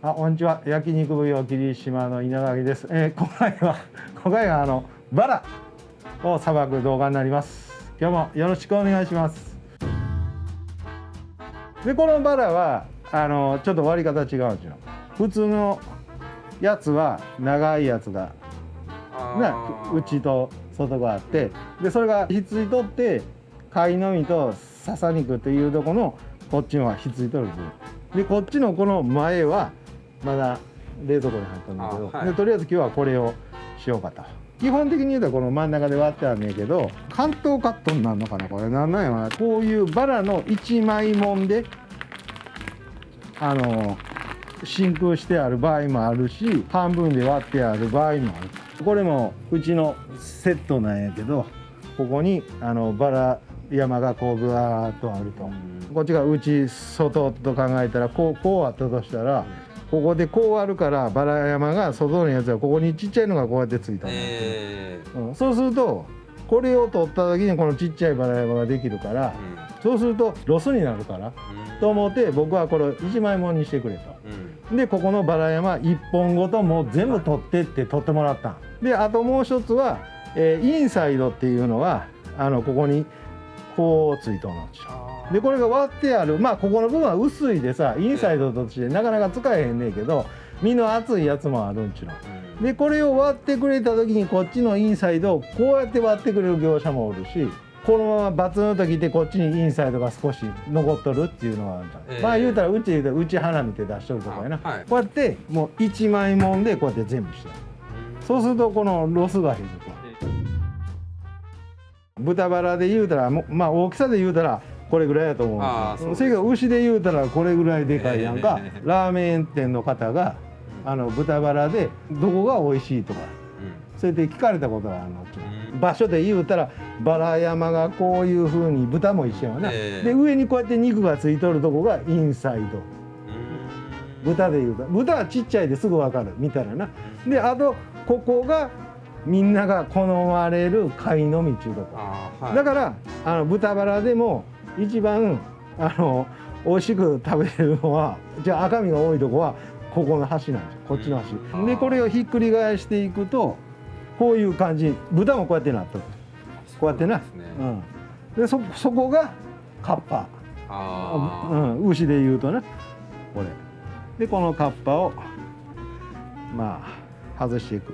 こんにちは。焼肉奉行霧島の稲垣です。今回はバラをさばく動画になります。今日もよろしくお願いします。でこのバラはちょっと割り方違うんですよ。普通のやつは長いやつが内と外があって、でそれがひっついとって貝のみとささ肉というとこのこっちのはひっついとる部分で、こっちのこの前はまだ冷蔵庫に入ったんだけど、はい、でとりあえず今日はこれをしようかと。基本的に言うとこの真ん中で割ってあるんねんけど、関東カットになるのかな、これなんなんやろな。こういうバラの1枚もんで真空してある場合もあるし、半分で割ってある場合もある。これもうちのセットなんやけど、ここにバラ山がこうぐわーっとあると、こっちが内外と考えたらこうあったとしたら、ここでこうあるからバラ山が外のやつはここにちっちゃいのがこうやってついたの、そうするとこれを取った時にこのちっちゃいバラ山ができるから、そうするとロスになるから、と思って僕はこれ1枚もんにしてくれと、でここのバラ山1本ごともう全部取ってって取ってもらったんで、あともう一つは、インサイドっていうのはここにこうついとるんですよ。でこれが割ってある、ここの部分は薄いでさ、インサイドとしてなかなか使えへんねんけど、身の厚いやつもあるんちゅうの。でこれを割ってくれた時にこっちのインサイドをこうやって割ってくれる業者もおるし、このままバツンときてこっちにインサイドが少し残っとるっていうのがあるじゃん。言うたらうち花見て出しとるとこやな、こうやってもう1枚もんでこうやって全部してる。そうするとこのロスが減ると。豚バラで言うたら大きさで言うたらこれぐらいやと思うんですよ。それが牛で言うたらこれぐらいでかいやんか。ラーメン店の方が豚バラでどこが美味しいとか、それで聞かれたことがあるの。場所で言うたらバラ山がこういうふうに、豚も一緒やな、で上にこうやって肉がついとるとこがインサイド。豚で言うたら豚はちっちゃいですぐ分かるみたいなな。であとここがみんなが好まれる貝のみっちゅうとこ、だから豚バラでも一番美味しく食べれるのは、じゃあ赤身が多いとこはここの端なんですよ、こっちの端で。これをひっくり返していくとこういう感じ。豚もこうやってなっとる、こうやってな、でそこがカッパ、牛でいうとねこれで、このカッパを外していく。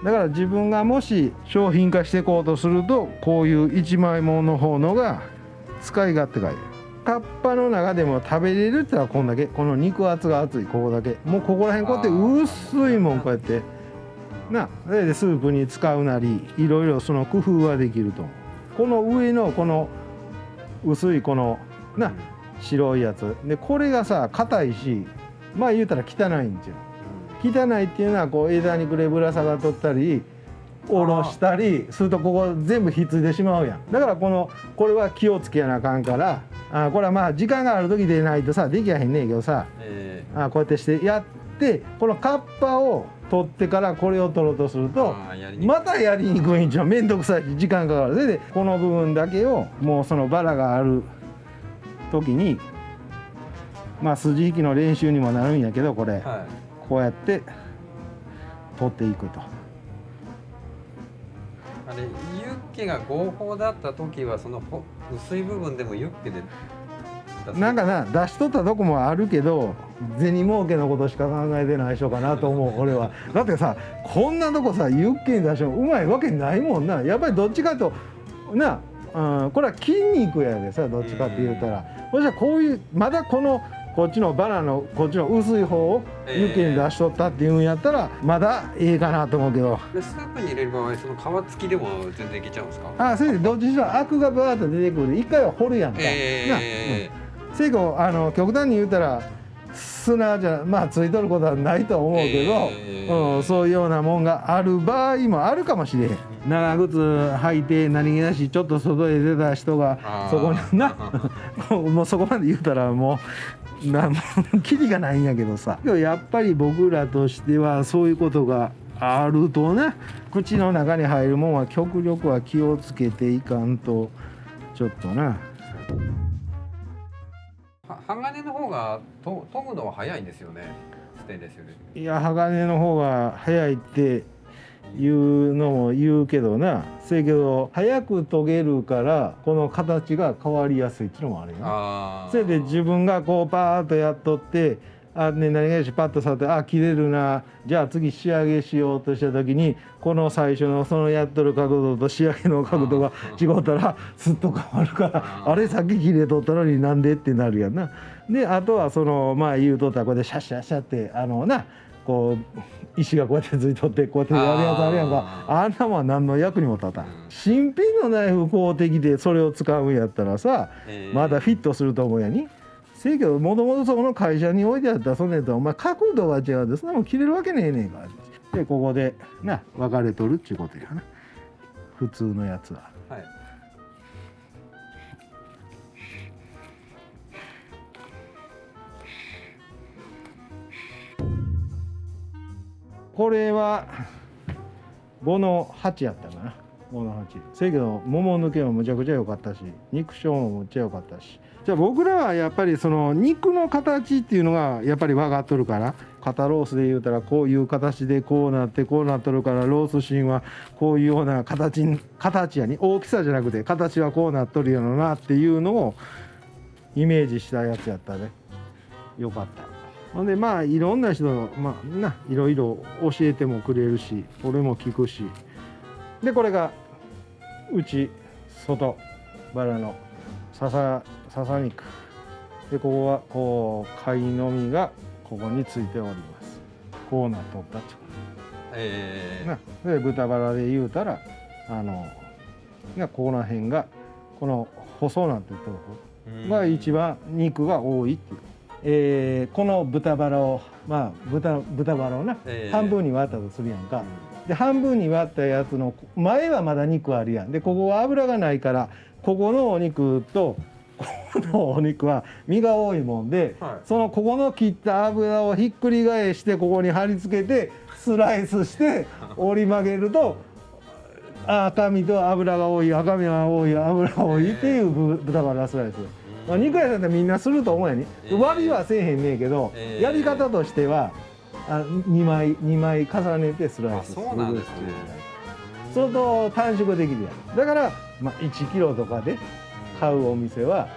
だから自分がもし商品化していこうとすると、こういう1枚もの方のが使い勝手がいい。カッパの中でも食べれるってのはこんだけ、この肉厚が厚いここだけ、もうここら辺こうやって薄いもんこうやってな、それでスープに使うなりいろいろその工夫はできると。この上のこの薄いこの白いやつで、これがさ硬いし、言うたら汚いんですよ。汚いっていうのはこう枝にくれぶら下がっとったり下ろしたりするとここ全部ひっついてしまうやん。だからこれは気をつけやなあかんから、これは時間がある時でないとさできやへんねんけどさ、こうやってしてやって、このカッパを取ってからこれを取ろうとするとまたやりにくいんじゃん。めんどくさいし時間かかる。それでこの部分だけをもうそのバラがある時に筋引きの練習にもなるんやけど、これ、こうやって取っていくと。あれユッケが合法だった時はその薄い部分でもユッケでなんかな出しとったとこもあるけど、銭儲けのことしか考えてない人かなと思う俺は。だってさこんなとこさユッケに出してもうまいわけないもんな。やっぱりどっちかとな、これは筋肉やでさ、どっちかって言うたら、そしたらこういうまだこっちのバラのこっちの薄い方をユッケに出しとったっていうんやったらまだええかなと思うけど、スープに入れる場合その皮付きでも全然いけちゃうんですか？それでどっちにしろアクがバーッと出てくるで一回は掘るやんか、せいこ極端に言うたら砂じゃついとることはないと思うけど、そういうようなもんがある場合もあるかもしれへん。長靴履いて何気なしちょっと外へ出た人がそこにもうそこまで言うたらもうキリがないんやけどさ、やっぱり僕らとしてはそういうことがあるとね、口の中に入るもんは極力は気をつけていかんとちょっとな。鋼の方が研ぐのは早いんですよね、ステンレスより。いや鋼の方が早いっていうのも言うけどな、せやけど早く研げるからこの形が変わりやすいっていうのもあるよね。それで自分がこうパーッとやっとって、何々しパッと触って切れるな、じゃあ次仕上げしようとした時にこの最初のそのやっとる角度と仕上げの角度が違ったらすっと変わるから、あれさっき切れとったのになんでってなるやんな。であとはその言うとったらこれでシャッシャッシャってこう石がこうやってついとってこうやってやるやつあるやんか、あんなもん何の役にも立たん。新品のナイフ買うてきてそれを使うんやったらさ、まだフィットすると思うやに。せやけどもともとそこの会社に置いてあったらそんなんやったらお前角度が違うでそんなもん切れるわけねえねんから。でここで分かれとるっちゅうことやな、普通のやつは。はい。これは5の8やったかな、5の8。せやけどもも抜けもむちゃくちゃ良かったし肉醤もむっちゃ良かったし、じゃあ僕らはやっぱりその肉の形っていうのがやっぱり分かっとるから、肩ロースで言うたらこういう形でこうなってこうなっとるから、ロース芯はこういうような形やに、大きさじゃなくて形はこうなっとるやろなっていうのをイメージしたやつやったね。よかった。ほんでいろんな人いろいろ教えてもくれるし俺も聞くし、でこれが内外バラの笹肉で、ここはこう貝のみがここについております。こうなっとったっちゅうで豚バラで言うたらこの辺がこの細なってるとこが一番肉が多いっていう。この豚バラを豚バラを半分に割ったとするやんか。で半分に割ったやつの前はまだ肉あるやん。でここは脂がないからここのお肉とここのお肉は身が多いもんで、そのここの切った脂をひっくり返してここに貼り付けてスライスして折り曲げると赤身と脂が多い、赤身が多い、脂が多いっていう豚バラスライス。肉屋さんってみんなすると思うやに、割りはせえへんねんけど、やり方としては2枚重ねてスライスするっていう。そうなんですね。それと短縮できるやん。だから1キロとかで買うお店は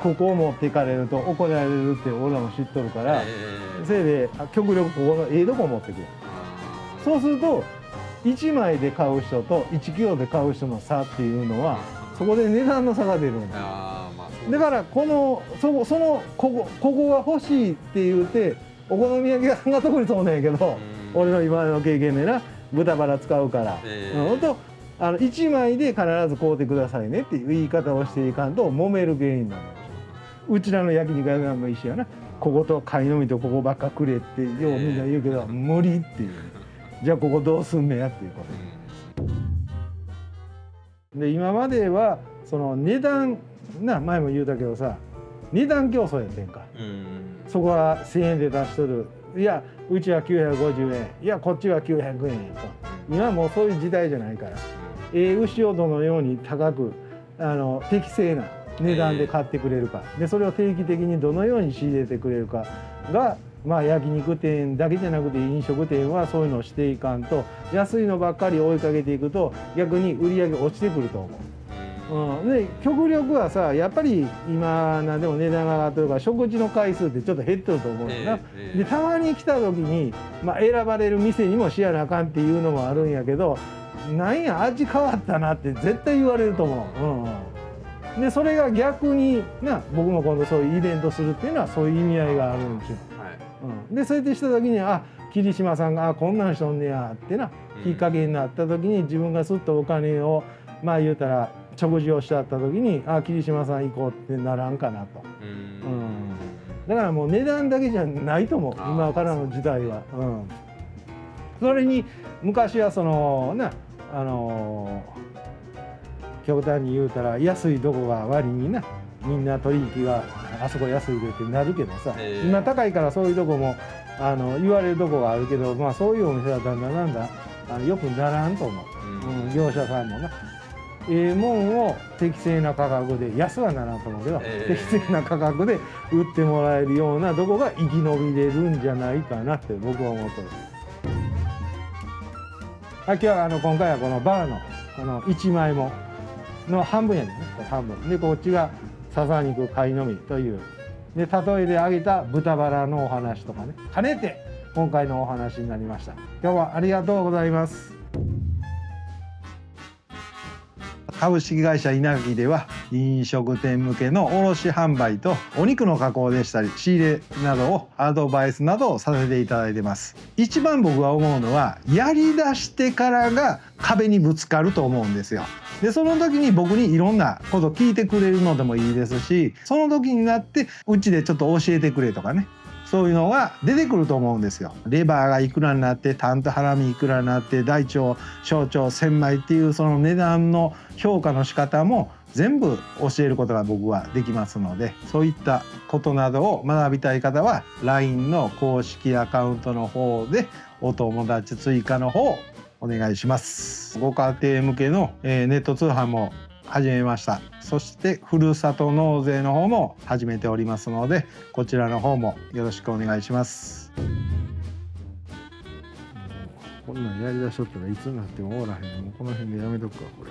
ここを持っていかれると怒られるって俺らも知っとるから、せいで極力ここのとこ持ってくる。そうすると1枚で買う人と1キロで買う人の差っていうのはそこで値段の差が出るんだよ。だからここが欲しいって言うてお好み焼き屋さんが特にそうなんやけど、俺の今の経験で豚バラ使うから、ほんと1枚で必ず買うてくださいねっていう言い方をしていかんと揉める原因になる。うちらの焼肉屋さんも一緒やな。ここと貝のみとここばっかくれってようみんな言うけど、無理っていう。じゃあここどうすんねやっていうことで、今まではその値段前も言うたけどさ、値段競争やってんか。そこは1000円で出しとる、いやうちは950円、いやこっちは900円と。今はもうそういう時代じゃないから、牛をどのように高く適正な値段で買ってくれるか、でそれを定期的にどのように仕入れてくれるかが、焼肉店だけじゃなくて飲食店はそういうのをしていかんと、安いのばっかり追いかけていくと逆に売り上げ落ちてくると思う。で極力はさ、やっぱり今何でも値段が上がってるから食事の回数ってちょっと減ってると思うんだな。でたまに来た時に、選ばれる店にもしやなあかんっていうのもあるんやけど、なんや味変わったなって絶対言われると思う。でそれが逆に僕も今度そういうイベントするっていうのはそういう意味合いがあるんですよ。でそうやってした時に桐島さんがこんなんしとんねやってきっかけになった時に、自分がすっとお金を言うたら食事をしちゃった時に桐島さん行こうってならんかなと。だからもう値段だけじゃないと思う、今からの時代は。それに昔はその極端に言うたら安いどこが割にみんな取引があそこ安いでってなるけどさ、今高いからそういうとこも言われるとこがあるけど、そういうお店はだんだんよくならんと思う、業者さんももんを適正な価格で、安はならんと思うけど、適正な価格で売ってもらえるようなとこが生き延びれるんじゃないかなって僕は思ってます。今日は今回はこのバラの1枚もの半分やねんね、半分で、こっちが笹肉貝のみというで、例えで挙げた豚バラのお話とかね、兼ねて今回のお話になりました。今日はありがとうございます。株式会社稲垣では飲食店向けの卸販売とお肉の加工でしたり仕入れなどをアドバイスなどをさせていただいてます。一番僕が思うのはやりだしてからが壁にぶつかると思うんですよ。でその時に僕にいろんなこと聞いてくれるのでもいいですし、その時になってうちでちょっと教えてくれとかね、そういうのが出てくると思うんですよ。レバーがいくらになって、タンとハラミいくらになって、大腸小腸千枚っていうその値段の評価の仕方も全部教えることが僕はできますので、そういったことなどを学びたい方は LINE の公式アカウントの方でお友達追加の方お願いします。ご家庭向けのネット通販も始めました。そしてふるさと納税の方も始めておりますので、こちらの方もよろしくお願いします。こんなんやりだしとったらいつになっても終わらへんの。もうこの辺でやめとくかこれ。